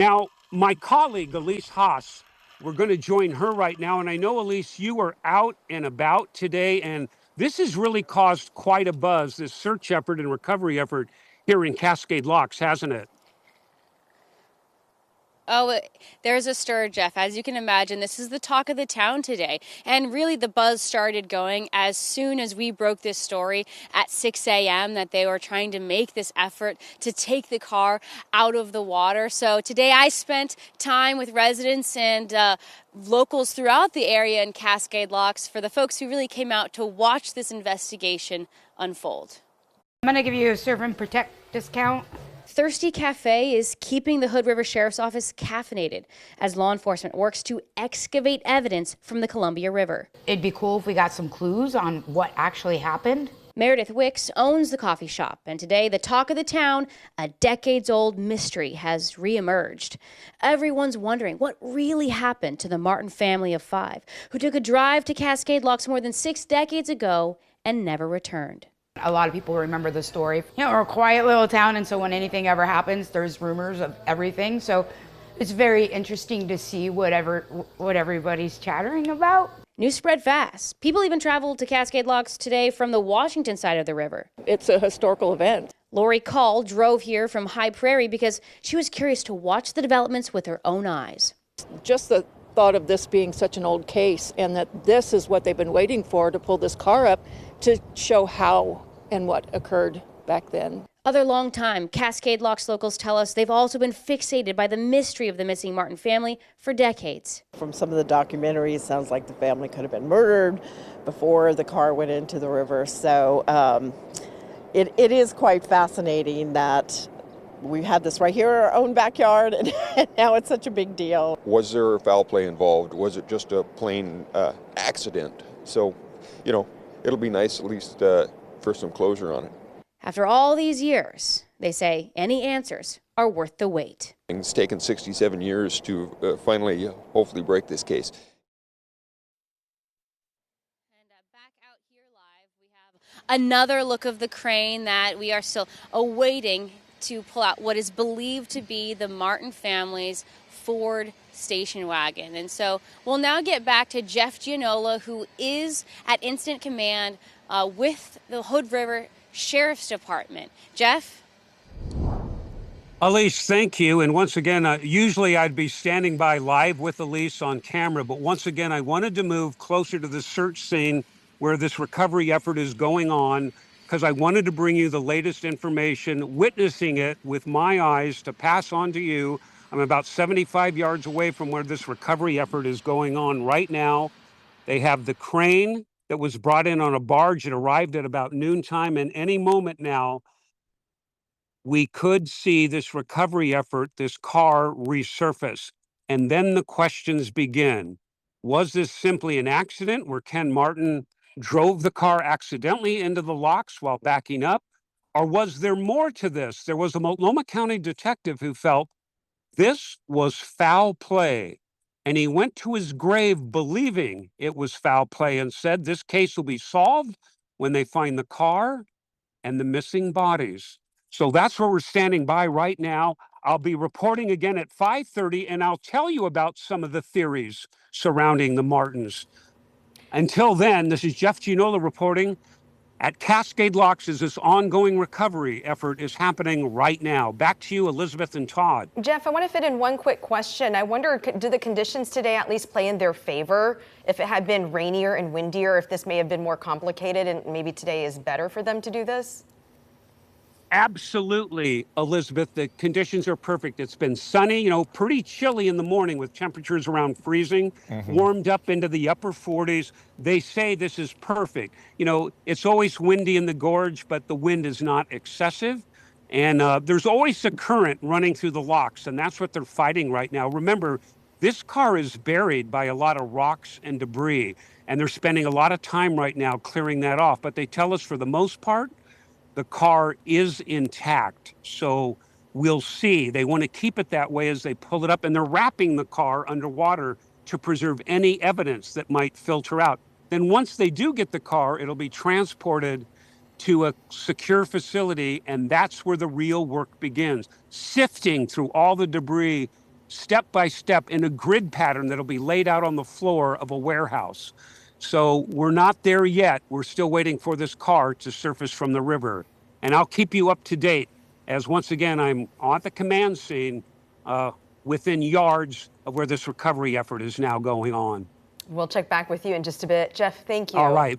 Now, my colleague, Elise Haas, we're going to join her right now. And I know, Elise, you are out and about today, and this has really caused quite a buzz, this search effort and recovery effort here in Cascade Locks, hasn't it? Oh, there's a stir, Jeff. As you can imagine, this is the talk of the town today. And really, the buzz started going as soon as we broke this story at 6 a.m. that they were trying to make this effort to take the car out of the water. So today I spent time with residents and locals throughout the area in Cascade Locks for the folks who really came out to watch this investigation unfold. I'm going to give you a serve and protect discount. Thirsty Cafe is keeping the Hood River Sheriff's Office caffeinated as law enforcement works to excavate evidence from the Columbia River. It'd be cool if we got some clues on what actually happened. Meredith Wicks owns the coffee shop, and today the talk of the town, a decades-old mystery, has reemerged. Everyone's wondering what really happened to the Martin family of 5 who took a drive to Cascade Locks more than 6 decades ago and never returned. A lot of people remember the story. You know, we're a quiet little town, and so when anything ever happens, there's rumors of everything. So it's very interesting to see what everybody's chattering about. News spread fast. People even traveled to Cascade Locks today from the Washington side of the river. It's a historical event. Lori Call drove here from High Prairie because she was curious to watch the developments with her own eyes. Just the thought of this being such an old case and that this is what they've been waiting for, to pull this car up to show how and what occurred back then. Other longtime Cascade Locks locals tell us they've also been fixated by the mystery of the missing Martin family for decades. From some of the documentaries, it sounds like the family could have been murdered before the car went into the river. So it is quite fascinating that we had this right here in our own backyard, and now it's such a big deal. Was there foul play involved? Was it just a plain accident? So, you know, it'll be nice at least for some closure on it. After all these years, they say any answers are worth the wait. It's taken 67 years to finally, hopefully, break this case. Back out here live, we have another look of the crane that we are still awaiting to pull out what is believed to be the Martin family's Ford station wagon. And so we'll now get back to Jeff Gianola, who is at Instant Command with the Hood River Sheriff's Department. Jeff? Elise, thank you. And once again, usually I'd be standing by live with Elise on camera, but once again, I wanted to move closer to the search scene where this recovery effort is going on, because I wanted to bring you the latest information, witnessing it with my eyes to pass on to you. I'm about 75 yards away from where this recovery effort is going on right now. They have the crane that was brought in on a barge. It arrived at about noontime, and any moment now, we could see this recovery effort, this car resurface. And then the questions begin. Was this simply an accident where Ken Martin drove the car accidentally into the locks while backing up? Or was there more to this? There was a Multnomah County detective who felt this was foul play, and he went to his grave believing it was foul play and said this case will be solved when they find the car and the missing bodies. So that's where we're standing by right now. I'll be reporting again at 5:30, and I'll tell you about some of the theories surrounding the Martins. Until then, this is Jeff Gianola reporting at Cascade Locks as this ongoing recovery effort is happening right now. Back to you, Elizabeth and Todd. Jeff, I want to fit in one quick question. I wonder, do the conditions today at least play in their favor? If it had been rainier and windier, if this may have been more complicated and maybe today is better for them to do this? Absolutely, Elizabeth. The conditions are perfect. It's been sunny, pretty chilly in the morning with temperatures around freezing, warmed up into the upper 40s. They say this is perfect. It's always windy in the gorge, but the wind is not excessive. And there's always a current running through the locks, and that's what they're fighting right now. Remember, this car is buried by a lot of rocks and debris, and they're spending a lot of time right now clearing that off. But they tell us for the most part, the car is intact. So we'll see. They want to keep it that way as they pull it up, and they're wrapping the car underwater to preserve any evidence that might filter out. Then once they do get the car, it'll be transported to a secure facility, and that's where the real work begins. Sifting through all the debris step by step in a grid pattern that'll be laid out on the floor of a warehouse. So we're not there yet. We're still waiting for this car to surface from the river. And I'll keep you up to date as once again, I'm at the command scene within yards of where this recovery effort is now going on. We'll check back with you in just a bit. Jeff, thank you. All right.